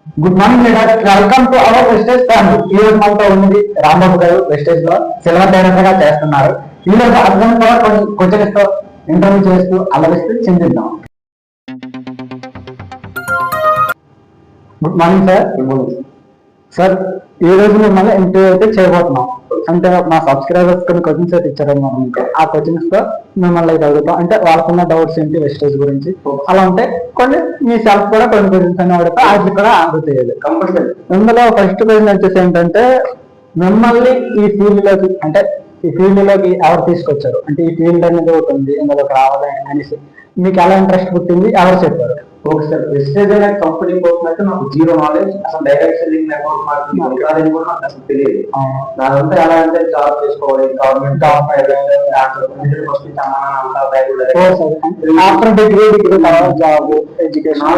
Good morning leader, welcome to our Vestige family. ఈ రోజు మనతో ఉన్నది రాంబాబు గారు. వెస్టేజ్ లో సిల్వర్ డైరెక్టర్ గా చేస్తున్నారు. ఈ రోజు అతను కూడా కొన్ని క్వశ్చన్స్ తో ఇంటర్వ్యూ చేస్తూ అలరిస్తూ చెందిద్దాం. Good morning sir. Good morning sir. ఈ రోజు మిమ్మల్ని ఇంటర్వ్యూ అయితే చేయబోతున్నాం. అంటే మా సబ్స్క్రైబర్స్ కొన్ని క్వశ్చన్స్ అయితే ఇచ్చారేమో, ఆ క్వశ్చన్స్ తో మిమ్మల్ని అయితే అడుగుతాం. అంటే వాళ్ళకున్న డౌట్స్ ఏంటి వెస్టేజ్ గురించి, అలా ఉంటే కొన్ని మీ సెల్ఫ్ కూడా కొన్ని క్వశ్చన్స్ అని అడిగితే వాటికి కూడా ఆన్సర్ చేయాలి కంపల్సరీ. ఇందులో ఫస్ట్ క్వశ్చన్ వచ్చేసి ఏంటంటే, మిమ్మల్ని ఈ ఫీల్డ్ లోకి అంటే ఈ ఫీల్డ్ లోకి ఎవరు తీసుకొచ్చారు? అంటే ఈ ఫీల్డ్ అనేది ఒకటి ఉంది, ఇందులోకి రావాలి అనేసి మీకు ఎలా ఇంట్రెస్ట్ పుట్టింది, ఎవరు చెప్పారు? ఓకే సార్, వెస్టేజ్ అనే కంపెనీ కోసం అయితే నాకు జీరో నాలెడ్జ్. అసలు డైరెక్ట్ సెల్లింగ్, నెట్వర్క్ మార్కెటింగ్ కూడా నాకు అసలు తెలియదు. నాదంతా ఎలా అంటే జాబ్ చేసుకోవాలి, government job, after degree job, education,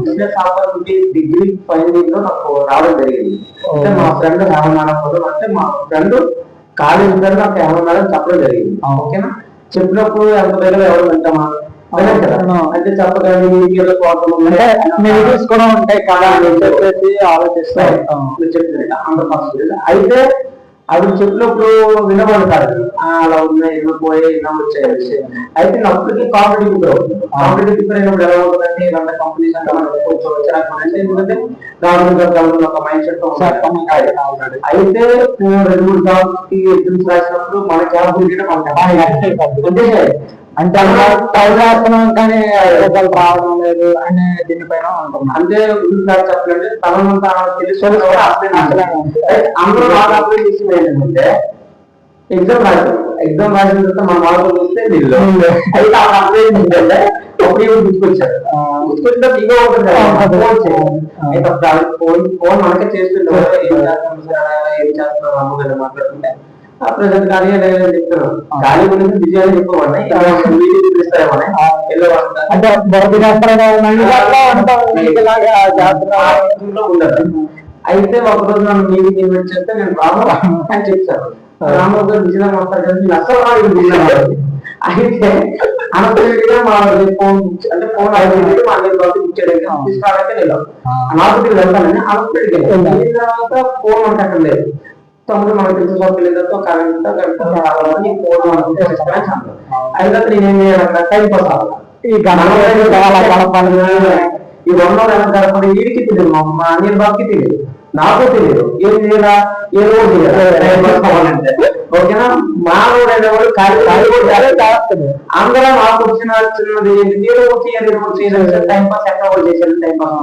business opportunity degree final year లో నాకు రావడం జరిగింది. అంటే మా ఫ్రెండ్ హేమనాథం అంటే మా ఫ్రెండ్ కాలేజ్ నాకు హేమనాథం చెప్పడం జరిగింది. ఓకేనా, చెప్పినప్పుడు ఎంత దగ్గర ఎవరు వింటామా అంటే చెప్పగానే కూడా ఉంటాయి కదా అని చెప్పేసి ఆలోచిస్తాయి. అయితే అవి చెప్పినప్పుడు వినబడతారు, అలా ఉన్నాయి, పోయి ఇలా వచ్చాయి. అయితే అప్పటికి కాంపిటేటివ్ ప్రిపేర్ అయినప్పుడు ఎలా ఉంటుందంటే 100 కంపెనీస్ అంటే కొంచెం వచ్చారంటే, ఎందుకంటే గవర్నమెంట్ ఒక మైండ్ సెట్ అయితే 2-3 జాబ్స్ కి ఎగ్జామ్స్ రాసినప్పుడు మన జాబ్ మనకి అంటే చదివేస్తున్నాం కానీ రిజల్ట్ రావడం లేదు అనే దీనిపైన ఉంటున్నాం. అంటే చెప్పాలంటే తనంతా తెలుసు. అందరూ బాగా అప్లై చేసింది ఏంటంటే ఎగ్జామ్ రాశారు. ఎగ్జామ్ రాసిన తర్వాత మన వాళ్ళు చూస్తే అయితే అప్లై ఏంటంటే ఒకటి గుర్తుకొచ్చారు. గుర్తుకొచ్చిన ఇగో ఉంటుంది అయితే ఫోన్ మనకే చేస్తుంటారు. ఏం చేస్తున్నారు అమ్మగారు మాట్లాడుతుంటే ప్రెసెంట్ కానీ చెప్తారు. గాలి గురించి బిజీ అని చెప్పమని అయితే ఒకరోజు నన్ను మీటింగ్ ఇన్వైట్ చేస్తే నేను రాము అని చెప్తాను. రాము గారు బిజీగా మాట్లాడారు, అసలు అయితే అనపడిగా మా ఫోన్ అంటే ఫోన్ అయితే మా తీసుకురావడానికి నేను అనపడికి వెళ్తానని అనపడికి తర్వాత ఫోన్ మాట్లాడటం లేదు. తమ్ముడు మనకు తెలిసిన పిల్లలతో కరెంట్ రావాలని ఫోన్ అయితే నేనేం చేయాలి, టైం పాస్ అవ్వాలి. ఈ ఈ 1 రోజులు ఎలా గడపడి వీడికి తెలియదు, మా అనిల్ బాబుకి తెలియదు, నాకు తెలియదు. ఏం చేయాలా, ఏ రోజు చేయాలంటే ఓకేనా. మా రోడ్ అనేవాడు అందరూ మాకు వచ్చిన చిన్నది చేయాలి, టైం పాస్ ఎక్కడ కూడా చేసేది. టైం పాస్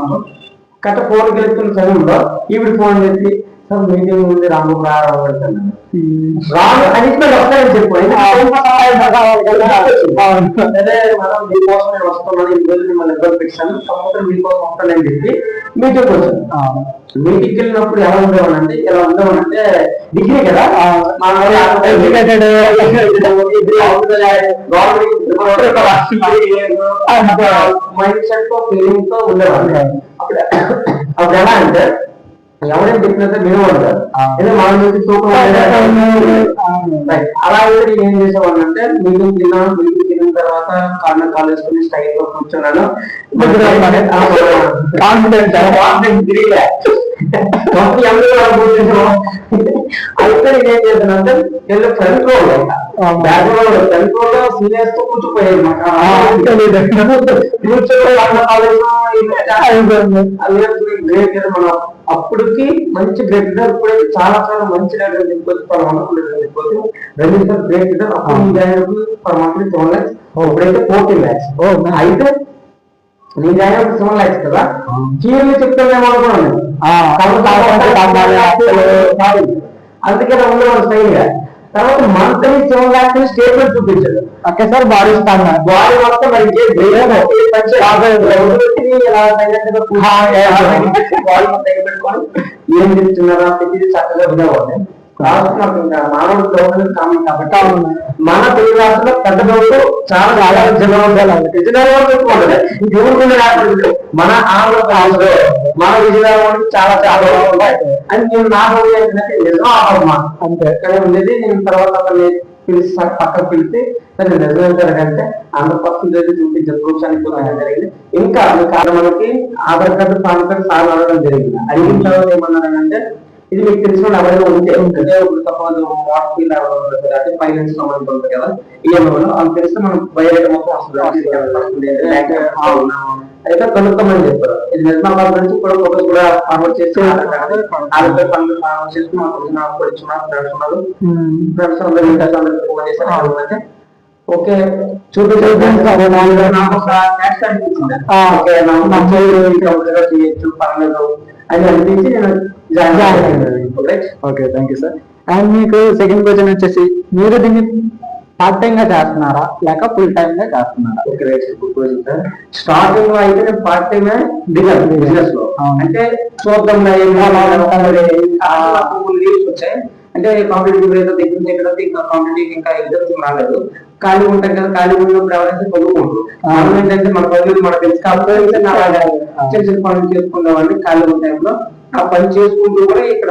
కరెక్ట్ ఫోన్కి వెళ్తున్న సమయంలో ఈవిడ ఫోన్ చేసి మీటింగ్ ఉంది రాము రాను అనిపించండి వస్తాయని చెప్పు. అదే మనం మీకోసం నేను వస్తున్నాను, ఈ రోజు మిమ్మల్ని ఇబ్బంది పెట్టాను, సంవత్సరం మీకోసం వస్తానని చెప్పి మీటింగ్ వచ్చాను. మీటింగ్కి వెళ్ళినప్పుడు ఎలా ఉండేవానంటే డిగ్రీ కదా, మైండ్ సెట్ తో ఫీలింగ్ తో ఉండేవాడిని. అప్పుడు ఎలా అంటే ఎవరైనా చెప్పినంత వినబడతారు. మనం అలా అయితే నేను ఏం చేసేవాడిని అంటే మీటింగ్ తిన్న తర్వాత కాళ్ళు వేసుకుని స్టైల్ గా కూర్చున్నాను. అయితే నేనేం చేశానంటే front road background front road లో సీనియర్స్ తో కూర్చుపోయాయి. మనం అప్పటికి మంచి గ్రేట్ లీడర్, ఇప్పుడైతే చాలా చాలా మంచి లీడర్ చెప్పొచ్చు. గ్రేట్ లీడర్ అప్పుడు పర్ మంత్లీ 7 lakhs, ఇప్పుడైతే 14 lakhs. అయితే నీ జాయిన్ 7 lakhs కదా, కీర్లు చెప్తానేమో అనుకున్నాను. అందుకే ఉండేవాడు స్టైల్ గా. తర్వాత మంత్లీ 7 lakhs స్టేట్మెంట్ చూపించాడు. ఓకే సార్, బాడీ ఇస్తాను బాడీ మొత్తం ఏం చెప్తున్నారా ప్రతిదీ చక్కగా వినేవాడిని. మానవుడు గవర్నమెంట్ కామన్ కాబట్టి మన తెలుగు రాష్ట్రంలో పెద్ద డౌట్ చాలా మన ఆంధ్రప్రదేశ్ లో మన విజయనగరం చాలా చాలా ఉంటాయి అని నేను నా నిజం అమ్మా అంతే. కానీ ఉండేది నేను తర్వాత పిలిచి పక్కకు పిలిచి నిజమేంటే 100% చూపించే ప్రూఫ్స్ అని జరిగింది. ఇంకా మనకి Aadhaar card pan card sir అడగడం జరిగింది. అడిగిన తర్వాత ఏమన్నారంటే ఇది మీకు తెలిసిన ఎవరైనా ఉంటే ఇప్పుడు సపోజ్ వాటర్ బిల్ అంటే ఫైనాన్స్ సంబంధించి ఉంటుంది కదా, ఈఎంఐలో అది తెలిస్తే మనం బయట మొత్తం వస్తుంది అయితే కనుక్కోమని చెప్పారు. ఇది నిజామాబాద్ నుంచి కూడా ఫోటోస్ కూడా ఫార్వర్డ్ చేసి ఆధార్ పనులు ఫార్వర్డ్ చేసి ఉన్నారు ఫ్రెండ్స్ అందరూ అందరికి ఫోన్ చేసి ఓకే చేయొచ్చు పర్లేదు అని అనిపించి నేను జాయిన్ అయ్యాను. Okay, thank you sir. And మీకు సెకండ్ క్వశ్చన్ వచ్చేసి, మీరు దీన్ని పార్ట్ టైం గా చేస్తున్నారా లేక ఫుల్ టైం గా చేస్తున్నారా? స్టార్టింగ్ లో అయితే నేను పార్ట్ టైం దిగాను బిజినెస్ లో. అంటే చూద్దాం లీవ్స్ వచ్చాయి అంటే కాంపిటేటివ్ దగ్గర ఇంకా కాంపిటేటివ్ ఇంకా ఎగ్జామ్స్ రాలేదు. ఖాళీ ఉంటాం కదా, ఖాళీ ఉన్నప్పుడు ఎవరైతే చదువుకుంటారు. మనం ఏంటంటే మన పనులు మనకు తెలుసు కాబట్టి చిన్న చిన్న పనులు చేసుకునేవాడిని ఖాళీ ఉన్న టైంలో. ఆ పని చేసుకుంటూ కూడా ఇక్కడ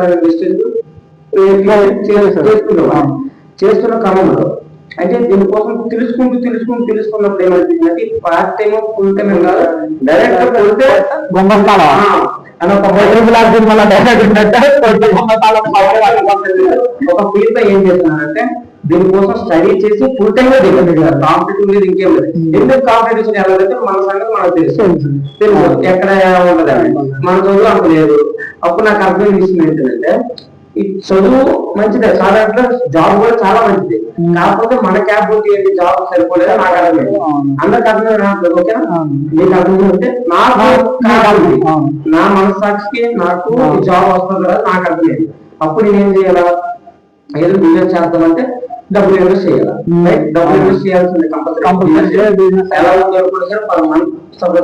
చేసుకునేవాడిని. చేస్తున్న క్రమంలో అయితే దీనికోసం తెలుసుకున్నప్పుడు ఏమనిపించిందంటే పార్ట్ టైం ఫుల్ టైం కాదు, డైరెక్ట్ వెళ్తే ఒక ఫీల్డ్ ఏం చేస్తున్నారంటే దీనికోసం స్టడీ చేసి ఫుల్ టైం గా దిగండి. కాంపిటేటివ్ లేదు, ఇంకేం లేదు. ఎందుకు కాంపిటేషన్ వెళ్ళాలంటే మన సంగతి మనకు తెలుసు ఎక్కడ ఉండదండి. మన చదువు అంత లేదు. అప్పుడు నాకు అర్థం చేసింది ఏంటంటే ఈ చదువు మంచిదే, చాలా జాబ్ కూడా చాలా మంచిది. కాకపోతే మన క్యాపబిలిటీ ఏంటి, జాబ్ సరిపోలేదు నాకు అర్థమైంది. అందరికి అర్థమైంది. ఓకేనా, మీకు అర్థమైంటే నాకు నా మనస్సాక్షికి నాకు జాబ్ వస్తుంది కదా నాకు అర్థమైంది. అప్పుడు నేనేం చేయాలా, ఏదో బిజినెస్ చేద్దామంటే డబ్బులు ఇన్వెస్ట్ చేయాలి. డబ్బులు ఇన్వెస్ట్ చేయాల్సింది కంపల్సరీ. ఎలా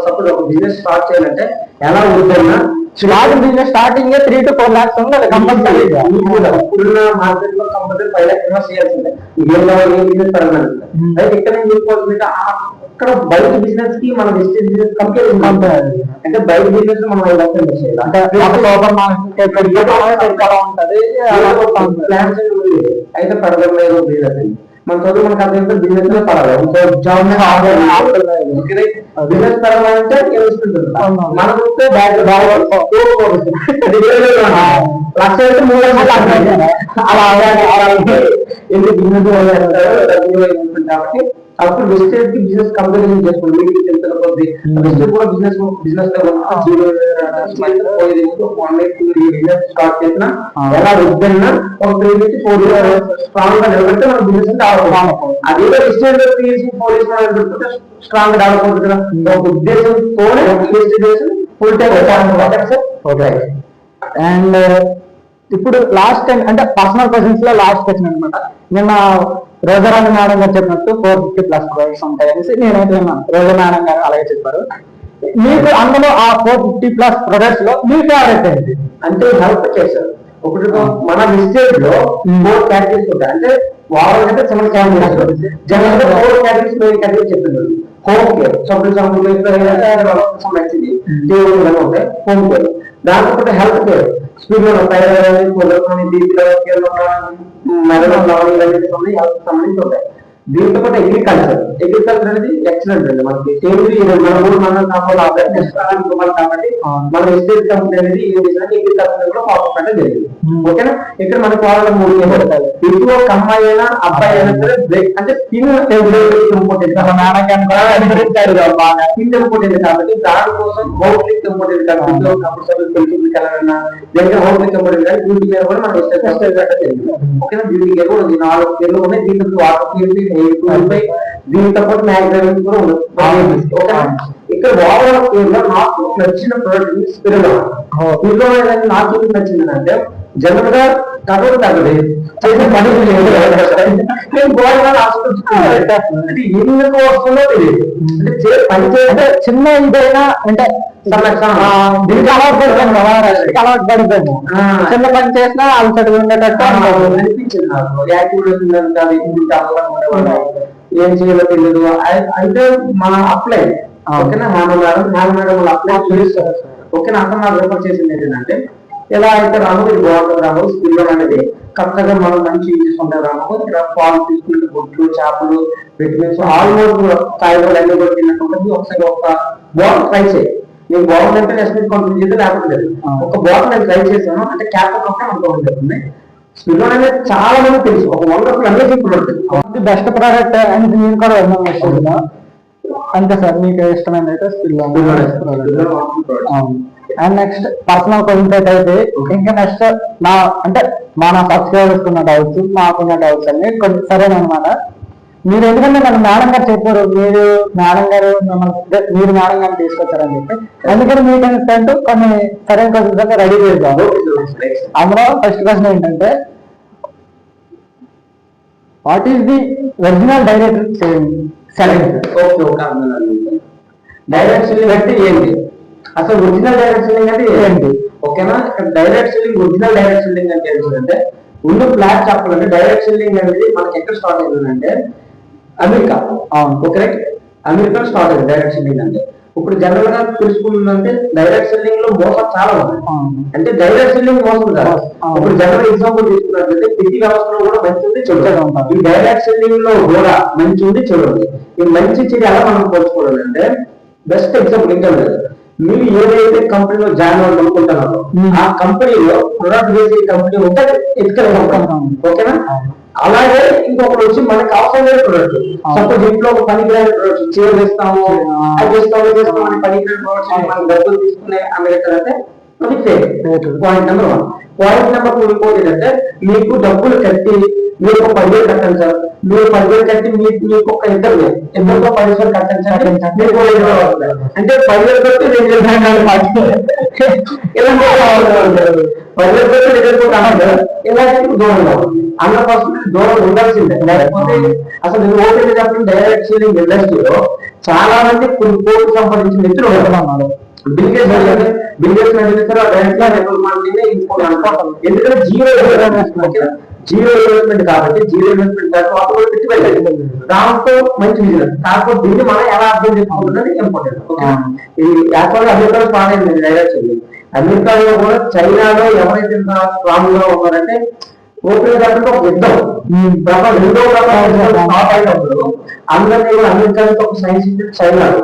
సపోజ్ ఒక బిజినెస్ స్టార్ట్ చేయాలంటే ఎలా ఉందన్నా స్టార్టింగ్ 3 to 4 lakhs ఉండాలి కంపల్సరీ. ఇప్పుడున్న మార్కెట్ లో కంపల్సరీ 5 lakhs ఇన్వెస్ట్ చేయాల్సిందే. ఏ బిజినెస్ పడాలంటే అయితే ఇక్కడ నేను చూసుకోవాల్సింది అక్కడ బయట బిజినెస్ కి మన డిస్ట్రిక్ట్ బిజినెస్ కంపేర్ అంటే బయట బిజినెస్ మనం 5 lakhs ఇన్వెస్ట్ చేయాలి. అంటే సూపర్ మార్కెట్ ప్లాన్స్ అయితే పడడం లేదు బిజినెస్. మన చదువు మనకు అర్థం బిజినెస్ లో పడాలి. బిజినెస్ పడాలంటే మన చూస్తే లక్ష అయితే 3 లక్షలు అలా ఎందుకు బిజినెస్ కాబట్టి అప్పుడు డిస్ట్రిక్ట్ కి బిజినెస్ కంపెనీ చేసుకోండి. మీకు తెలిసిన కొద్ది డిస్ట్రిక్ట్ కూడా బిజినెస్ స్టార్ట్ చేసిన ఎలా వద్దన్నా ఒక 3 నుంచి 4 years స్ట్రాంగ్ గా నిలబెడితే మన బిజినెస్ డెవలప్. అదే డిస్ట్రిక్ట్ 4 years స్ట్రాంగ్ డెవలప్ అవుతుంది కదా. ఒక ఉద్దేశంతోనే ఫుల్ టైం. అండ్ ఇప్పుడు లాస్ట్ టైం అంటే పర్సనల్ క్వశ్చన్స్ లో లాస్ట్ క్వశ్చన్ అనమాట. నిన్న రోజారాణి మేడం గారు చెప్పినట్టు 450+ ప్రొడక్ట్స్ ఉంటాయి అనేసి నేనైతే విన్నాను. రోజా మేడం గారు అలాగే చెప్పారు. మీకు అందులో ఆ 450+ ప్రొడక్ట్స్ లో మీ ఫేవరెట్ ఏంటి అంటే హెల్ప్ చేశారు. ఇప్పుడు మన డిస్ట్రిక్ట్ లో 4 కేటగిరీస్ ఉంటాయి. అంటే వారం అంటే 7 కేటగిరీస్. జనరల్ గా 4 కేటగిరీస్ మెయిన్ కేటగిరీ చెప్తున్నారు. హోమ్ కేర్ మంచిది ఉంటాయి హోమ్ కేర్. దాంతో హెల్త్ కేర్ స్పీడ్ లో సంబంధించి ఉంటాయి. దీంతో పాటు అగ్రికల్చర్ అనేది ఎక్సలెంట్ అండి. మనకి కాబట్టి మన ఎస్టేట్ కంపెనీ అనేది అగ్రికల్చర్ కూడా ఫాలో అంటే జరిగింది. ఓకేనా, ఇక్కడ మనకి వాళ్ళ 3 పడతాయి. ఎక్కువ ఒక అమ్మాయి అయినా అబ్బాయి అయినా సరే బ్రేక్ అంటే ఇంపార్టెంట్ కాబట్టి దానికోసం హౌస్లిక్ ఇంపార్టెంట్ వెళ్ళాలన్నా దగ్గర హౌస్లిక్ ఇంపార్టెంట్ కానీ బ్యూటీ కేర్ కూడా మనం ఓకేనా. బ్యూటీ కేర్ కూడా 4 పేర్లు ఉన్నాయి. దీంట్లో వాటర్ దీంతో పాటు మ్యాగ్నైజ్ కూడా ఉంది. ఇక్కడ ఓవరాల్ పేర్లో నాకు నచ్చిన ప్రోడక్ట్ స్పిరిల్. ఇందులో నాకు ఏం నచ్చింది అంటే జనరల్ గా కథలు తగ్గదు చేసే పని అంటే ఎందుకు వస్తుందో తెలియదు. అంటే పని చేస్తే చిన్న ఇదైనా అంటే దీనికి అలవాటు పడిపోయాను కదా, అలవాటు పడిపోయాను. చిన్న పని చేసినా అలసట ఉండేటట్టు అనిపించింది నాకు. యాక్టివిటీ ఏం చేయాలో తెలియదు. అంటే మన అప్లై ఓకేనా హ్యామ్ మేడం అప్లై చూపిస్తారు. ఓకేనా, అక్కడ నాకు రిఫర్ చేసింది ఏంటంటే ఎలా అయితే రాము ఇది బాగుంటుంది రాము స్కిల్ అనేది కరెక్ట్ గా మనం మంచి యూజ్ చేసుకుంటారు అనుకో, ఇక్కడ పాలు తీసుకుంటే గుడ్లు చేపలు విటమిన్స్ ఆల్మోస్ట్ కాయగూరలు అన్ని కూడా తిన్నట్టు ఒకసారి ఒక బాటిల్ ట్రై చేయి. నీకు బాగుందంటే నెక్స్ట్ వీక్ కంటిన్యూ చేస్తే లేకపోతే లేదు. ఒక బాటిల్ నేను ట్రై చేశాను అంటే క్యాప్టన్ ఒకటే మనకు జరుగుతుంది. స్పిల్ అనేది చాలా మంది తెలుసు, ఒక wonderful amazing product, best product and నేను కూడా విన్నాను. అంతే సార్, మీకు ఇష్టమైన అయితే spill and next personal questions అయితే ఇంకా నెక్స్ట్ నా అంటే మన సబ్స్క్రైబర్స్ ఉన్న డౌట్స్ మాకున్న డౌట్స్ అన్ని కొంచెం సరేనమాట. మీరు ఎందుకంటే నన్ను మేడం గారు చెప్పారు, మీరు మేడం గారు మీరు మేడం గారిని తీసుకొచ్చారని చెప్పి, అందుకని మీకు ఏంటంటే కొన్ని సరైన క్వశ్చన్స్ రెడీ చేద్దాము. అందులో ఫస్ట్ క్వశ్చన్ ఏంటంటే, what is the original direct selling? Direct selling అంటే ఏంటి, అసలు ఒరిజినల్ డైరెక్ట్ సెల్లింగ్ అంటే ఏంటి? ఓకేనా, direct selling original direct selling అంటే ఏంటంటే ముందు ఫ్లాట్ చెప్పాలంటే డైరెక్ట్ సెల్లింగ్ అనేది మనకి ఎక్కడ స్టార్ట్ అయిందంటే అమెరికా. ఓకే, అమెరికా స్టార్ట్ అయింది డైరెక్ట్ సెల్లింగ్ అంటే. ఇప్పుడు జనరల్ గా తెలుసుకుంటుందంటే డైరెక్ట్ సెల్లింగ్ లో మోసం చాలా ఉంది. అంటే డైరెక్ట్ సెల్లింగ్ మోసం కాదు. ఇప్పుడు జనరల్ ఎగ్జాంపుల్ తీసుకున్నట్లయితే ప్రతి వ్యవస్థలో కూడా మంచి ఉంది చెడు ఉంటాం. ఈ డైరెక్ట్ సెల్లింగ్ లో కూడా మంచి ఉంది చెడు ఉంది. ఈ మంచి చెడు ఎలా మనం పోల్చుకోవాలంటే బెస్ట్ ఎగ్జాంపుల్ ఇంకా లేదు, మీరు ఏదైతే కంపెనీలో జాయిన్ అవ్వాలి అనుకుంటున్నారో ఆ కంపెనీలో ప్రొడక్ట్ చేసే కంపెనీ ఉంటే ఎత్తుకెళ్ళ కంపెనీ. ఓకేనా, అలాగే ఇంకొకటి వచ్చి మనకి అవసరం లేని ప్రొడక్ట్, సపోజ్ ఇంట్లో ఒక పనికిరాని ప్రొడక్ట్స్ చీర వేస్తాము అది చేస్తాము అని పనికిరాని ప్రొడక్ట్స్ మనకి డబ్బులు తీసుకునే అమెరికా అంటే అది fake. Point number 1. Point number 2 ఇంకోటి ఏంటంటే, మీకు డబ్బులు కట్టి మీరు ఒక 10,000 కట్టండి సార్, మీరు 10,000 కట్టి మీకు ఒక ఇద్దరికో 10,000 కట్టండి సార్, మీకు అంటే 10,000 కట్టి 2,000 ఇలాంటి 10,000 కట్టి 2,000 ఇలాంటి దూరంగా 100% దూరం ఉండాల్సిందే. లేకపోతే అసలు నేను ఓపెన్ చెప్పిన డైరెక్ట్ సెల్లింగ్ ఇండస్ట్రీలో చాలా మంది కొన్ని కోట్లు సంపాదించిన వ్యక్తులు ఉంటున్నారు. ఎందుకంటే జీరో ఇన్వెస్ట్మెంట్ కాబట్టి జీరో ఇన్వెస్ట్మెంట్ పెట్టి వెళ్ళాలి, దాంతో మంచి బిజినెస్. కాకపోతే దీన్ని మనం ఎలా అర్థం చేసుకోవాలన్నది ఇంపార్టెంట్. ఇది యాక్చువల్గా అమెరికాలో స్టార్ట్ అయింది డైరెక్ట్ సెల్లింగ్. అమెరికాలో కూడా చైనాలో ఎవరైతే స్ట్రాంగ్ గా ఉన్నారంటే ఓపెన్ చెప్పంటే ఒక యుద్ధం రెండో స్టార్ట్ అయినప్పుడు అందరినీ కూడా అమెరికా ఒక సైంటిఫిక్ చైనాలో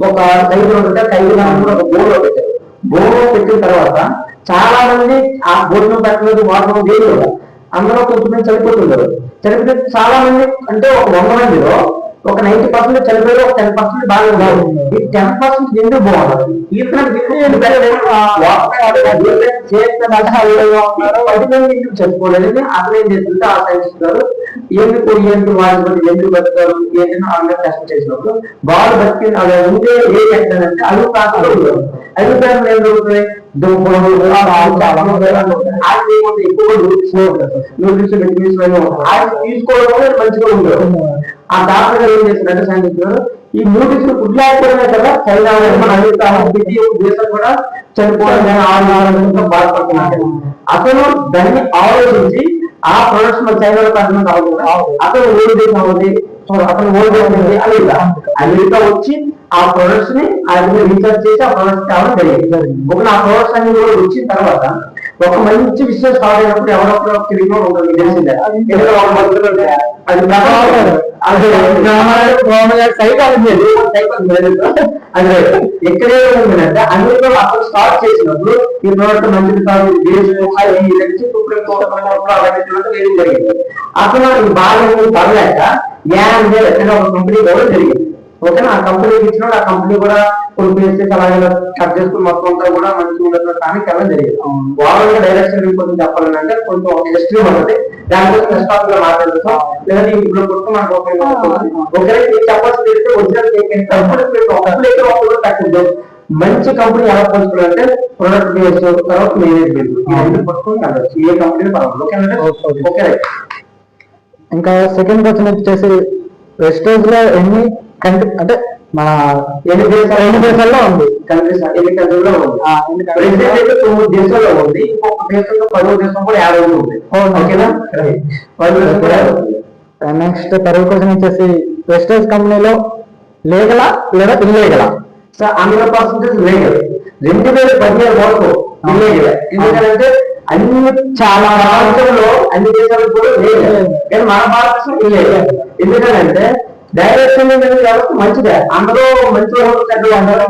ఒక ఖైదు ఉంటే ఖైదు కూడా ఒక బోర్డు పెట్టారు. బోర్డు పెట్టిన తర్వాత చాలా మంది ఆ భోజనం పెట్టలేదు, వాటర్ లేదు కదా, అందరూ కొంతమంది చనిపోతున్నారు. చనిపోతే చాలా మంది అంటే ఒక 100 మందిలో ఒక 90% చనిపోయారు, ఒక 10% బాగా ఉన్నారు. ఈ 10% ఎందుకు బాగున్నారు? చనిపోలేదు. అసలు ఏం చేస్తుంటే ఆ సైన్స్ గారు ఎందుకు వాళ్ళు ఎందుకు బతుకారు ఏంటంటే అందరూ టెస్ట్ చేసినప్పుడు వాళ్ళు బతికి అది ఉండే ఏం చేస్తారంటే అభిప్రాయాలు అభిప్రాయం ఏం జరుగుతుంది, తీసుకోవడం మంచిగా ఉండదు. ఆ డాక్టర్ గారు ఏం చేస్తున్నారంటే సైంటిస్ట్ గారు ఈ న్యూట్రిషన్ ఫుడ్ లేకపోవడమే కదా చైనా దేశం కూడా చనిపోవడం కానీ బాధపడుతున్నారు. అతను దాన్ని ఆలోచించి ఆ ప్రొడక్ట్స్ మన చైనాలో పెట్టడం కాకుండా అతను ఓడి దేశం అవుతుంది, అతను ఓడి దేశం అమెరికా అమెరికా వచ్చి ఆ ప్రొడక్ట్స్ ని ఆయన రీసెర్చ్ చేసి ఆ ప్రొడక్ట్స్ కావడం జరిగింది. ఒక ఆ ప్రొడక్ట్స్ అన్ని కూడా వచ్చిన తర్వాత ఒక మంచి విషయం స్టార్ట్ అయినప్పుడు ఎవరొకరు తిరిగి ఉంటుంది తెలిసిందే. అదే ఎక్కడే ఉందంటే అమెరికా అసలు స్టార్ట్ చేసినప్పుడు ఈ ప్రోడక్ట్ మంచిది కాదు సుప్రీం కోర్టు వేయడం జరిగింది. అసలు ఈ బాగా పడలేక ఒక కంపెనీ కూడా జరిగింది. ఓకేనా, ఆ కంపెనీకి ఇచ్చిన ఆ కంపెనీ కూడా కొన్ని ప్లేసెస్ అలాగే కట్ చేసుకుని మొత్తం అంతా కూడా మంచిగా ఉండదు కానీ వెళ్ళడం జరిగింది. వాళ్ళ డైరెక్షన్ కొంచెం చెప్పాలని అంటే కొంచెం ఒక హిస్టరీ ఉంటుంది, దానికోసం రెస్పాన్స్ గా మాట్లాడుతాం. లేదంటే ఇప్పుడు కొడుతూ మనకు ఒకరే చెప్పాల్సి తెలిస్తే ఒరిజినల్ తక్కువ మంచి కంపెనీ ఎలా పోల్చుకోవాలంటే ప్రొడక్ట్ బేస్ తర్వాత మేనేజ్మెంట్ పట్టుకుని ఏ కంపెనీ పర్వాలేదు. ఓకేనంటే ఓకే. ఇంకా సెకండ్ క్వశ్చన్ వచ్చేసి వెస్టేజ్ లో ఎన్ని కంట్రీ అంటే మన ఎన్ని దేశాల్లో ఉంది కంట్రీస్ ఎన్ని కంట్రీలో ఉంది? 9 దేశాల్లో ఉంది. ఇంకొక దేశంలో 10వ దేశం కూడా 50 ఉంది. ఓకేనా, నెక్స్ట్ థర్డ్ క్వశ్చన్ వచ్చేసి వెస్టేజ్ కంపెనీలో లీగలా లేదా ఇల్లీగలా? 100% లీగల్. 2017 వరకు ఇల్లీగల్. ఎందుకంటే అన్ని చాలా రాష్ట్రంలో అన్ని దేశాలు కూడా లేదు, కానీ మన భారతదేశం లేదు. ఎందుకంటే డైరెక్షన్ వ్యవస్థ మంచిదే, అందరూ మంచి వాళ్ళు అందరూ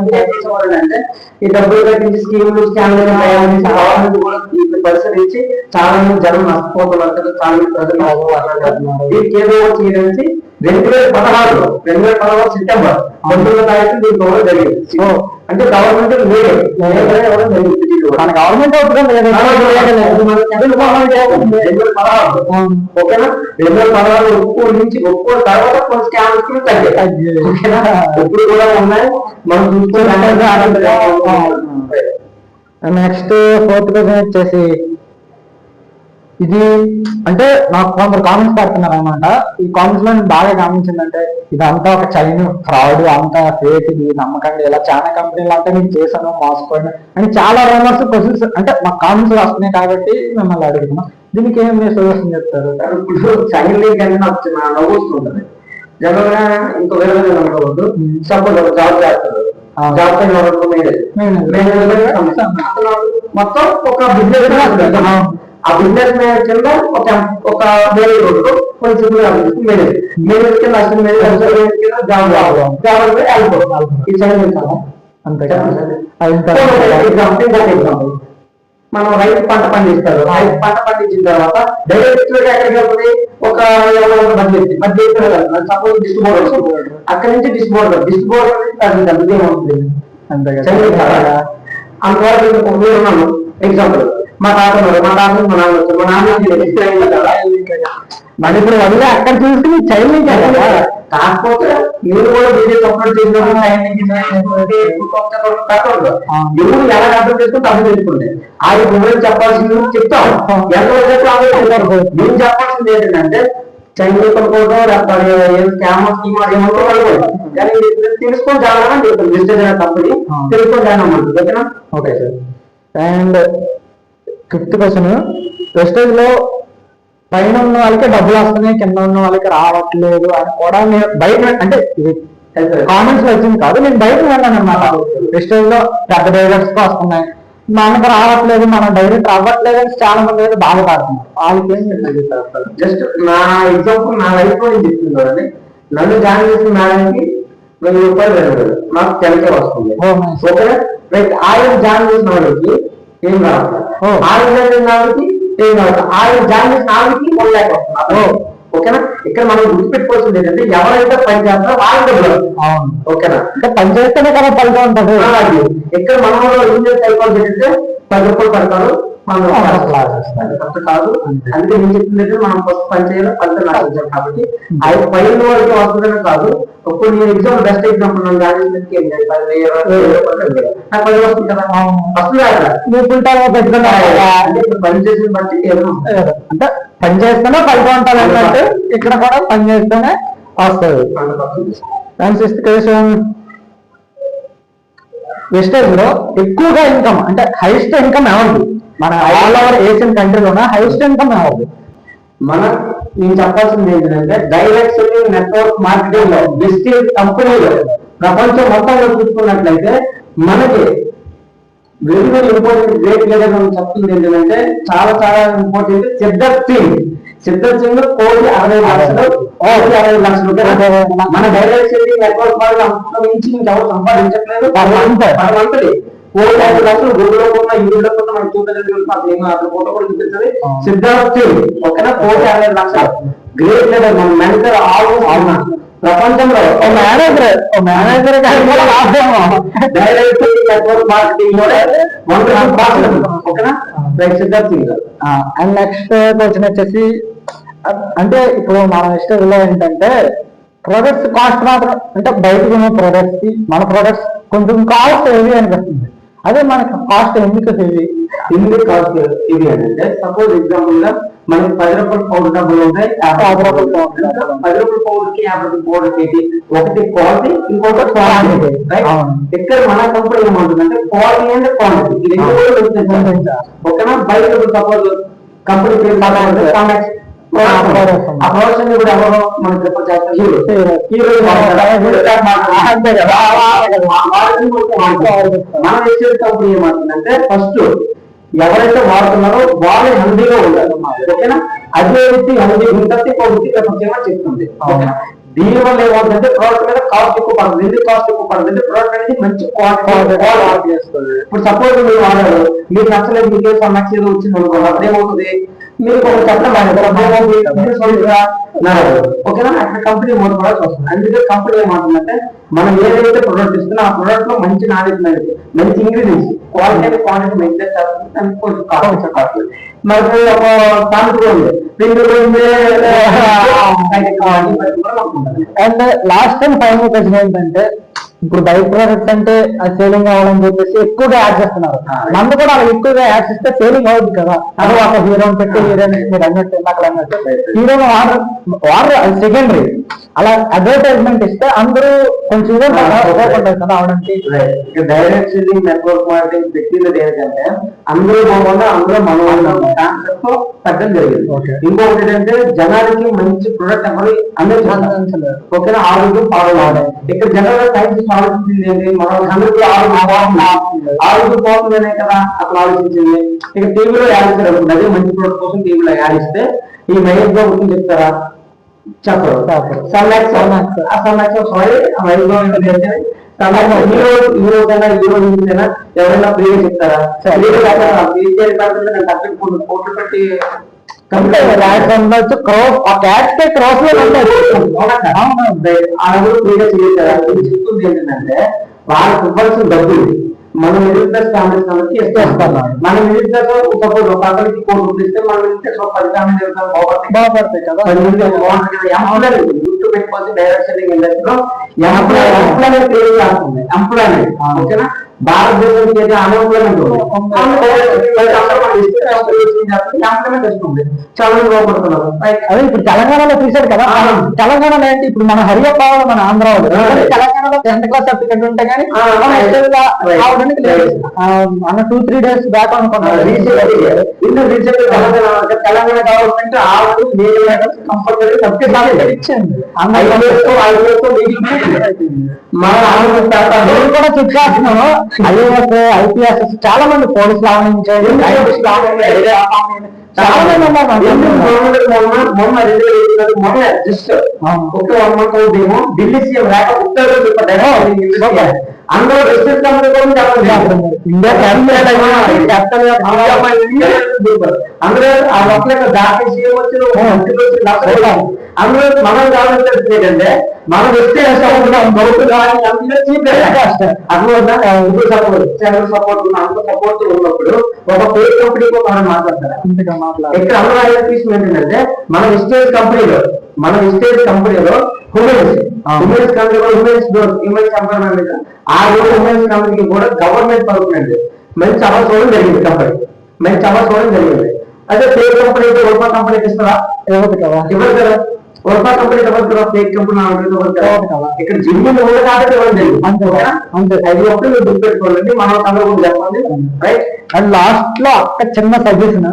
అంటే ఈ డబ్బులు కట్టించి స్కీములు స్కామ్లు గవర్నమెంట్ కూడా పరిశీలించి చాలా మంది జనం నష్టపోతున్నారు కదా, చాలా మంది ప్రజలు దీనికి ఏదో చేయడానికి 2016 సెప్టెంబర్ 19 తారీఖు దీనికి ఇవ్వడం జరిగింది. అంటే గవర్నమెంట్ లేదు, ఇవ్వడం జరిగింది. మన గవర్నమెంట్ ఓకేనా. 2016 ఒప్పుకోలు నుంచి ఒప్పుకోలు తర్వాత కొన్ని స్కామ్స్ తగ్గాయి. ఓకేనా, ఇప్పుడు కూడా ఉన్నాయి మనం చూసుకుని. నెక్స్ట్ 4th క్వశ్చన్ వచ్చేసి ఇది అంటే నాకు కొందరు కామెంట్స్ పెడుతున్నారు అనమాట. ఈ కామెంట్స్ లో నేను బాగా గమనించిందంటే ఇదంతా ఒక చైన్ ఫ్రాడ్, అంతా ఫేక్, ఇది నమ్మకండి, ఇలా చాలా కంపెనీలు అంటే నేను చేశాను మోసపోయాను అని చాలా రూమర్స్ క్వశ్చన్స్ అంటే మాకు కామెంట్స్ వస్తున్నాయి కాబట్టి మిమ్మల్ని అడుగుతున్నాం. దీనికి ఏం మీరు సజెషన్ చెప్తారు? ఇప్పుడు చైన్ లింక్ అనేది నాకు నవ్వు వస్తుంటది. జనరల్ గా ఇంకో వేరే అనుకోవద్దు. సపోజ్ జాబ్ చేస్తారు, జాబ్ మొత్తం ఒక బిజినెస్, ఆ బిజినెస్ మేనేజర్ కింద ఒక వేరే రోడ్డు కొంచెం మేనేజర్ కింద అసలు మేనేజర్ కింద జాబ్ వెళ్ళిపోతాం. ఈ చదివింది అంతే. ఎగ్జాంపుల్ మనం రైతు పంట పండిస్తారు, రైతు పంట పండించిన తర్వాత డైరెక్ట్ గా ఎక్కడికి వెళ్తుంది, ఒక మధ్య సపోజ్ డిస్ట్రిబ్యూటర్, అక్కడి నుంచి డిస్ట్రిబ్యూటర్ నుంచి అంతవరకు ఎగ్జాంపుల్ మా తాత మా నాన్న మరి ఇప్పుడు వదిలే అక్కడ చూసుకుని చైల్డ్ కాకపోతే మీరు కూడా బిజినెస్ అప్లోడ్ చేసినప్పుడు ఎవరు ఎలా అర్థం చేసుకుంటే అర్థం చేసుకుంటే ఆయన మొబైల్ చెప్పాల్సింది చెప్తాం. నేను చెప్పాల్సింది ఏంటంటే చైల్డ్ కొనుక్కోవడం కానీ తెలుసుకొని జాయిన్ అవ్వండి, కంపెనీ తెలుసుకొని జాయిన్ అవ్వండి. ఓకేనా? Okay sir. And 5th question, wastage లో పైన ఉన్న వాళ్ళకి డబ్బులు వస్తున్నాయి, కింద ఉన్న వాళ్ళకి రావట్లేదు అని కూడా నేను బయట అంటే కామెంట్స్ వచ్చింది కాదు, నేను బయట వెళ్ళాను అనమాట. వెస్టేజ్ లో పెద్ద డైరెక్టర్స్ వస్తున్నాయి, మనకు రావట్లేదు, మన డైరెక్ట్ అవ్వట్లేదు అని చాలా మంది అయితే బాధపడుతున్నారు. వాళ్ళకి ఏం చెప్తారు? జస్ట్ నా ఎగ్జాంపుల్ నా లైఫ్ లో నేను చెప్తున్నాను. నన్ను జాయిన్ చేసిన మేడానికి 1000 రూపాయలు వెళ్ళదు, నాకు 10K వస్తుంది. ఓకేనా? రైట్. ఆయన జాయిన్ చేసిన వాళ్ళకి ఏం కావాలి, ఆయన జాయిన్ చేసిన వాళ్ళకి ఏం కావాలి, ఆయన జాయిన్ చేసిన వాళ్ళకి 1 lakh వస్తుంది. ఓకేనా? ఇక్కడ మనం గుర్తుపెట్టుకోవాల్సింది ఏంటంటే ఎవరైతే పని చేస్తారో వాళ్ళకి. ఓకేనా? అంటే పని చేస్తేనే కదా ఫలితం ఉంటుంది. ఇక్కడ మనం సైకాలజీ ఏంటంటే 10 రూపాయలు పెడతారు, మనం తప్పు కాదు. అందుకే నేను చెప్తుంది మనం ఫస్ట్ పని చేయాలి, ఫలితం రావాలి. కాబట్టి అది పైన వరకు వస్తుందనే కాదు. ఇప్పుడు నేను ఎగ్జామ్ బెస్ట్ ఎగ్జాంపుల్ నాకు వస్తుంది కదా, ఫస్ట్ పని చేసిన బట్టి అంటే పని చేస్తేనే ఫలితం ఉంటుంది అన్నట్టు ఇక్కడ కూడా పని చేస్తేనే వస్తుంది. అండ్ 6th క్వశ్చన్, వెస్టేజ్ లో ఎక్కువగా ఇన్కమ్ అంటే హైయెస్ట్ ఇన్కమ్ ఎవరిది? మన ఆల్ ఓవర్ ఏషియన్ కంట్రీలోనే హైయెస్ట్ ఇన్కమ్ ఎవరిది? నేను చెప్పాల్సింది ఏంటంటే డైరెక్ట్ సెల్లింగ్ నెట్వర్క్ మార్కెటింగ్ లో బెస్ట్ కంపెనీలో ప్రపంచం మొత్తంలో చూసుకున్నట్లయితే మనకి very very important great leader మనం చెప్తుంది ఏంటంటే చాలా చాలా ఇంపార్టెంట్ సిద్ధార్థ్ సింగ్. 1,60,00,000 మన డైరెక్ట్ సెల్లింగ్ నెట్వర్క్ వాళ్ళు మించి ఇంకెవరు సంపాదించట్లేదు. 4,00,000 గుడిలో ఉన్న ఇండిలో ఉన్న మనం చూడలేదు, అతను ఫోటో కూడా చూపిస్తుంది. సిద్ధార్థ్ సింగ్ ఓకేనా, 4,50,00,000 గ్రేట్ లీడర్ మన మెంటర్ ఆల్మోస్ట్ ప్రపంచంలో మేనేజర్ డైరెక్ట్ నెట్వర్క్ మార్కెటింగ్ ఓకేనా. Siddharth Singh. And next question వచ్చేసి అంటే ఇప్పుడు మన ఇష్టంలో ఏంటంటే ప్రొడక్ట్స్ కాస్ట్ మాత్రం అంటే బయటకు ఉన్న ప్రొడక్ట్స్ కి మన ప్రొడక్ట్స్ కొంచెం కాస్ట్ హెవీ అనిపిస్తుంది. అదే మనకి కాస్ట్ ఎందుకు హెవీ? ఎందుకు కాస్ట్ హెవీ అంటే సపోజ్ ఎగ్జాంపుల్ గా మనకి 10 రూపాయల పౌడర్ డబ్బులు ఉంటాయి, 50 రూపాయల పౌడర్ 10 రూపాయల పౌడర్ కి 50 రూపాయల పౌడర్ కి ఒకటి క్వాలిటీ ఇంకొకటి క్వాంటిటీ. ఇక్కడ మన కంపెనీ ఏమంటుందంటే క్వాలిటీ అండ్ క్వాంటిటీ ఇది ఓకేనా. బయట సపోజ్ కంపెనీ పేరు ఆ ప్రొడక్షన్ కూడా ఎవరో మనకి రిపోర్ట్ చేస్తారు, మనం ఇచ్చే కంపెనీ ఏమంటుందంటే ఫస్ట్ ఎవరైతే వాడుతున్నారో వాళ్ళు హెల్దీగా ఉండాలి. ఓకేనా? అదే వ్యక్తి హెల్దీ ఉంటుంది, ఇంకో వ్యక్తి కొంచెం చెప్తుంది. ఓకేనా? దీని వల్ల ఏమవుతుందంటే ప్రోడక్ట్ మీద కాస్ట్ ఎక్కువ పడుతుంది. ఎందుకు కాస్ట్ ఎక్కువ పడుతుంది? ప్రోడక్ట్ అనేది మంచి క్వాలిటీ చేస్తుంది. ఇప్పుడు సపోజ్ మీరు వాడారు, మీరు నచ్చలేదు, మీకు సమస్య ఏదో వచ్చింది అనుకోండి, అదేమవుతుంది, మీరు ఒక చెప్పడం ఓకేనా? అక్కడ కంపెనీ మూలపడాల్సి వస్తుంది. అందుకే కంపెనీ ఏమంటుందంటే మనం ఏదైతే ప్రొడక్ట్ ఇస్తున్నా ఆ ప్రొడక్ట్ లో మంచి నాణ్యత, మంచి ఇంగ్రీడియంట్స్, క్వాలిటీ క్వాంటిటీ మెయింటైన్ చేస్తుంది, కొంచెం కాస్ట్. మరి ఒక సామెత ఉంది, and last time final question ఏంటంటే, ఇప్పుడు బైక్ ప్రోడక్ట్ అంటే సేలింగ్ అవ్వాలని చెప్పేసి ఎక్కువగా యాడ్ చేస్తున్నారు. మందు కూడా అలా ఎక్కువగా యాడ్ చేస్తే సేలింగ్ అవుతుంది కదా. అది ఒక హీరోని పెట్టి హీరోని మీరు అన్నట్టు అక్కడ అన్నట్టు హీరోని వాడరు, అది సెకండరీ. అలా అడ్వర్టైజ్మెంట్ ఇస్తే అందరూ కొంచెం ఉపయోగపడతారు కదా అవడానికి. డైరెక్ట్ సెల్లింగ్ నెట్వర్క్ మార్కెటింగ్ పెట్టినది ఏంటంటే అందరూ పోకుండా అందరూ మనం కాన్సెప్ట్ పెట్టడం జరిగింది. ఇంకొకటి ఏంటంటే జనాలకి మంచి ప్రొడక్ట్ ఎవరు అందించాలి. ఓకేనా? ఆరోగ్యం పాడవాలి. ఇక్కడ జనరల్ సైన్స్ ఆలోచించింది ఏంటి, మనం అందరికీ ఆరోగ్యం పోతుందనే కదా అసలు ఆలోచించింది. ఇక టీవీలో యాడ్ ఇస్తారు, అదే మంచి ప్రొడక్ట్ కోసం టీవీలో యాడ్ ఇస్తే ఈ మహేష్ బాబు గురించి చెప్తారా? చెప్పరు. సన్లాక్స్ ఆ సన్లాక్స్ సారీ మహేష్ బాబు హీరోయిన్ ఎవరైనా ఫ్రీగా చెప్తారా? కోట్లు పెట్టి చెప్తుంది ఏంటంటే వాళ్ళకి ఇవ్వాల్సిన డబ్బులు మనం మిడిల్ క్లాస్ ఫ్యామిలీస్ వాళ్ళకి ఇస్తాం. మనం మిడిల్ క్లాస్ సపోజ్ ఒక అతనికి ₹1 ఇస్తే మనం మిడిల్ క్లాస్ 10 ఫ్యామిలీ బాగుపడతాయి కదా. బాగుంటుంది గుర్తు పెట్టుకోవచ్చు. డైరెక్ట్ సెల్లింగ్ ఇండస్ట్రీలో ఎంప్లాయ్మెంట్ క్రియేట్ చేస్తుంది. ఎంప్లాయ్మెంట్ ఓకేనా? భారతదేశానికి అయితే అన్ఎంప్లాయ్మెంట్ ఎంప్లాయ్మెంట్ వస్తుంది, చాలా బాగుపడుతున్నారు. అదే ఇప్పుడు తెలంగాణలో చూశారు కదా. తెలంగాణలో ఏంటి, ఇప్పుడు మన హరియప్ప మన ఆంధ్ర వాళ్ళు తెలంగాణలో 10th క్లాస్ సర్టిఫికెట్ ఉంటే కానీ అన్న 2-3 డేస్ బ్యాక్ అనుకున్నారు. తెలంగాణ గవర్నమెంట్ కంపల్సరీ సర్టిఫికెట్ ఇచ్చింది. కూడా చెక్ చేస్తున్నాము. IAS, IPS చాలా మంది పోలీసులు ఆవరించారు, చాలా మంది మొన్న జస్ట్ ఒక 1 month అవుతుందేమో ఢిల్లీ సీఎం రాక ఉత్తర్వులు అందరూ వెస్టర్న్ కంపెనీ అందరూ ఆ లోపల దాటి సీఎం వచ్చి అందరూ మనం కావాల్సింది ఏంటంటే మనం వెస్టర్న్ సపోర్ట్ ఉన్నప్పుడు ఒక పేరు కంపెనీకి మనం మాట్లాడతారు. ఇక్కడ అందరూ తీసుకుని ఏంటంటే మన వెస్టేజ్ కంపెనీలో ఉమెన్స్ కంపెనీలో ఉమెన్స్ ఎంపవర్మెంట్ ఆ రోజు ఉమెన్స్ కంపెనీకి కూడా గవర్నమెంట్ పర్మనెంట్ మంచి అమలు చూడడం జరిగింది. కంపెనీ మంచి అమలు చూడడం జరిగింది. అదే పేరు కంపెనీ ఉల్పా కంపెనీకి ఇస్తారా? ఇవ్వదు కదా. ఉల్పా కంపెనీ ఎవరు ఫేక్ కంపెనీ ఇక్కడ జిమ్ కూడా కాబట్టి ఇవ్వడం జరిగింది. అంతే అది ఒకటి మీరు గుర్తు పెట్టుకోవాలండి. మనం అందరూ చెప్పండి రైట్. అండ్ లాస్ట్ లో అక్క చిన్న సజెషన్,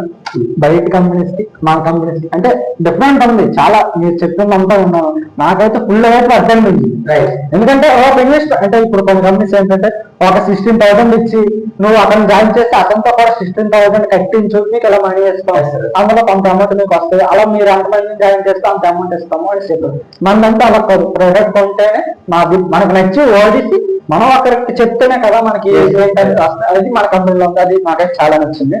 బయట కంపెనీస్ కి మన కంపెనీస్ కి అంటే డిఫరెంట్ ఉంది చాలా. మీరు చెప్తుందంతా ఉన్నాను, నాకైతే ఫుల్ అయితే అర్థమైంది. ఎందుకంటే ఒక ఇన్వెస్ట్ అంటే ఇప్పుడు కొన్ని కంపెనీస్ ఏంటంటే ఒక 16,000 ఇచ్చి నువ్వు అతను జాయిన్ చేస్తే అతనితో కూడా 16,000 కట్టించు, మీకు ఎలా మనీ వేస్తావు, అందులో కొంత అమౌంట్ మీకు వస్తుంది. అలా మీరు ఎంతమంది జాయిన్ చేస్తే అంత అమౌంట్ ఇస్తాము అని చెప్పారు. మనదంతా అలా ప్రోడక్ట్ కొంటేనే మనకు నచ్చి ఓడిసి మనం అక్కడికి చెప్తేనే కదా మనకి ఏంటంటే అది మన కంపెనీలో ఉంది. అది నాకైతే చాలా నచ్చింది.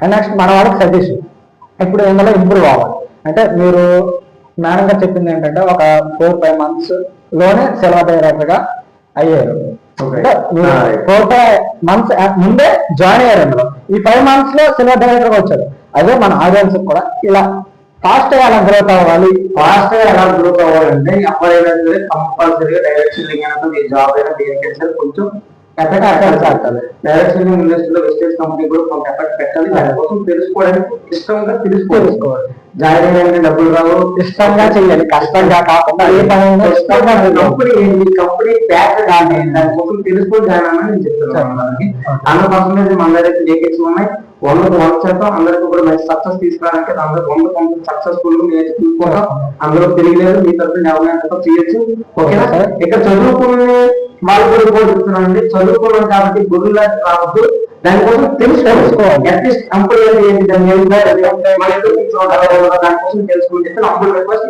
అండ్ నెక్స్ట్ మన వాళ్ళకి సజెషన్, ఇప్పుడు ఇందులో ఇంప్రూవ్ అవ్వాలి అంటే మీరు మేడం గారు చెప్పింది ఏంటంటే ఒక 4-5 months లోనే సిల్వర్ డైరెక్టర్ గా అయ్యారు. 4-5 months ముందే జాయిన్ అయ్యారు. అందులో ఈ 5 months లో సిల్వర్ డైరెక్టర్ గా వచ్చారు. అదే మన ఆడియన్స్ కూడా ఇలా ఫాస్ట్ గా ఎలా గ్రోత్ అవ్వాలి, అంటే ఎవరైనా సరే కంపల్సరీగా డైరెక్ట్ సెల్లింగ్ జాబ్ అయినా దేనికైనా కొంచెం ఎఫెక్ట్ పెట్టాలి. డైరెక్ట్ సెల్లింగ్ ఇండస్ట్రీలో వెస్టేజ్ కంపెనీ కూడా కొంత ఎఫెక్ట్ పెట్టాలి. దానికోసం తెలుసుకోవడానికి ఇష్టంగా తెలుసుకోవాలి. జాయిన్ అయ్యే డబ్బులు రావు, ఇష్టంగా చేయాలి, కష్టంగా కాకుండా ఏ పని కంపెనీ ఏంటి, కంపెనీ ప్యాక్ కానీ దానికోసం తెలుసుకొని జాయిన్ అవ్వాలని నేను చెప్తున్నాను. 100% మన దగ్గర వేకెన్సీ ఉన్నాయి. 100% అందరికీ కూడా మంచి సక్సెస్ తీసుకురావడానికి అందరూ 100% సక్సెస్ఫుల్ నేర్చుకుంటాం. అందులో తెలియలేదు మీ తరఫున ఎవరైనా చేయొచ్చు. ఓకేనా? ఇక్కడ చదువుకునే వాళ్ళు కూడా చెప్తున్నానండి, చదువుకున్నాం కాబట్టి గురువులా రావద్దు. దానికోసం తెలుసుకోవాలి అట్లీస్ట్ కంపెనీ ఏంటి దాని మన ఎందుకు తీసుకోవాలి దానికోసం తెలుసుకుంటే అప్పుడు రిక్వెస్ట్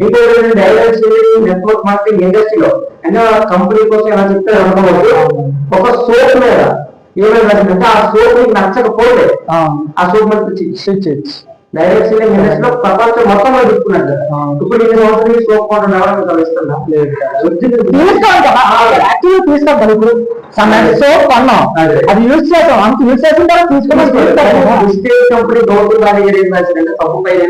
ఇంకోటి డైరెక్ట్ నెట్వర్క్ మార్కెటింగ్ ఇండస్ట్రీలో అంటే కంపెనీ కోసం ఎలా చెప్తే ఒక సోప్ మీద ఏమైనా రాసిందంటే ఆ సోప్ నీకు నచ్చకపోతే ఆ సోప్ మనకి డైరెక్ట్ సెల్లింగ్ ఇండస్ట్రీలో ప్రపంచం మొత్తం మీద చెప్పుకున్నాడు కదా. ఇప్పుడు ఈ సంవత్సరం సోప్ కొంటున్నా ఇస్తున్నా తీసుకోవాలి. ఇప్పుడు సోప్ కొన్నాం, అది యూజ్ చేసాం, అంత యూజ్ చేసిన తర్వాత తీసుకుని కంపెనీ గౌతమ్ రాజు ఏం రాశారంటే తప్పు పైన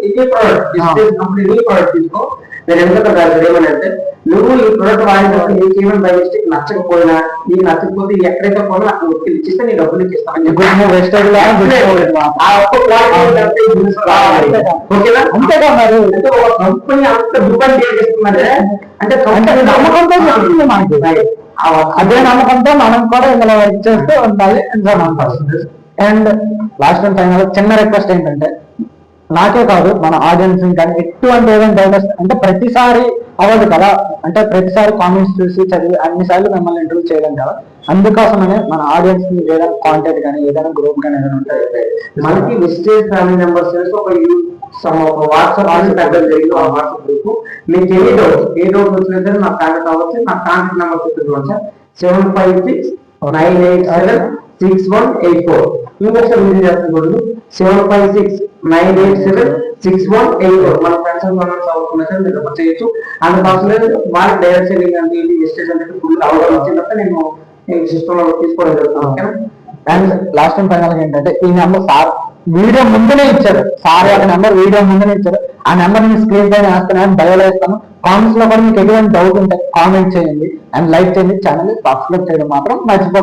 ఇది ప్రోడక్ట్ కంపెనీ ప్రోడక్ట్ తీసుకో. నేను ఎందుకంటే రాశాడు ఏమనంటే నువ్వు ఈ ప్రోడక్ట్ వాడినప్పుడు నీకు ఏమైనా బై మిస్టేక్ నచ్చకపోయినా నీకు నచ్చకపోతే ఎక్కడైతే కొన్నా అక్కడ ఒత్తిడి ఇచ్చిస్తే నీ డబ్బులు ఇస్తాను. అంతేగా మరి కంపెనీ అంత డిపెండ్ చేస్తుందంటే అంటే నమ్మకంతో మనకి అదే నమ్మకంతో మనం కూడా ఇందులో వర్క్ చేస్తూ ఉండాలి అండ్ లాస్ట్ అండ్ ఫైనల్ చిన్న రిక్వెస్ట్ ఏంటంటే నాకే కాదు మన ఆడియన్స్ కానీ ఎటువంటి ఏదైనా డౌట్ అంటే ప్రతిసారి అవ్వదు కదా, అంటే ప్రతిసారి కామెంట్స్ చూసి చదివి అన్నిసార్లు మిమ్మల్ని ఇంటర్వ్యూ చేయలేం కదా. అందుకోసమనే మన ఆడియన్స్ ని ఏదైనా కాంటాక్ట్ కానీ ఏదైనా గ్రూప్ కానీ ఏదైనా ఉంటాయి. మనకి విజిటేజ్ ఫ్యామిలీ మెంబర్స్ ఒక వాట్సాప్ పెట్టడం జరిగింది. ఆ వాట్సాప్ గ్రూప్ మీకు ఏ డౌట్ వచ్చినట్టు నాకు కాంటాక్ట్ అవ్వచ్చు. నా కాంటాక్ట్ నెంబర్ చెప్తున్నాను సార్ 7569876184. ఇంకొకసారి మీరు చేస్తున్నారు 7569876184. మన ఫ్రెండ్స్ అవుతున్నా సార్ మీరు చేయొచ్చు. అందుకోసం వాళ్ళకి డైరెక్ట్ సెల్లింగ్ అంటే విజిటేజ్ అంటే ఫుల్ అవగాహన వచ్చిన తర్వాత నేను సిస్టమ్ లో తీసుకోవడం జరుగుతుంది. అండ్ లాస్ట్ టైం ఫైనల్ ఏంటంటే ఈ నెంబర్ సార్ వీడియో ముందునే ఇచ్చారు, సార్ యొక్క నెంబర్ వీడియో ముందునే ఇచ్చారు. ఆ నెంబర్ నేను స్క్రీన్ పైన వేస్తాను, బయోలో వేస్తాను. కామెంట్స్ లో కూడా మీకు ఎటువంటి డౌట్ ఉంటే కామెంట్ చేయండి అండ్ లైక్ చేయండి. ఛానల్ సబ్స్క్రైబ్ చేయడం మాత్రం మర్చిపోకండి.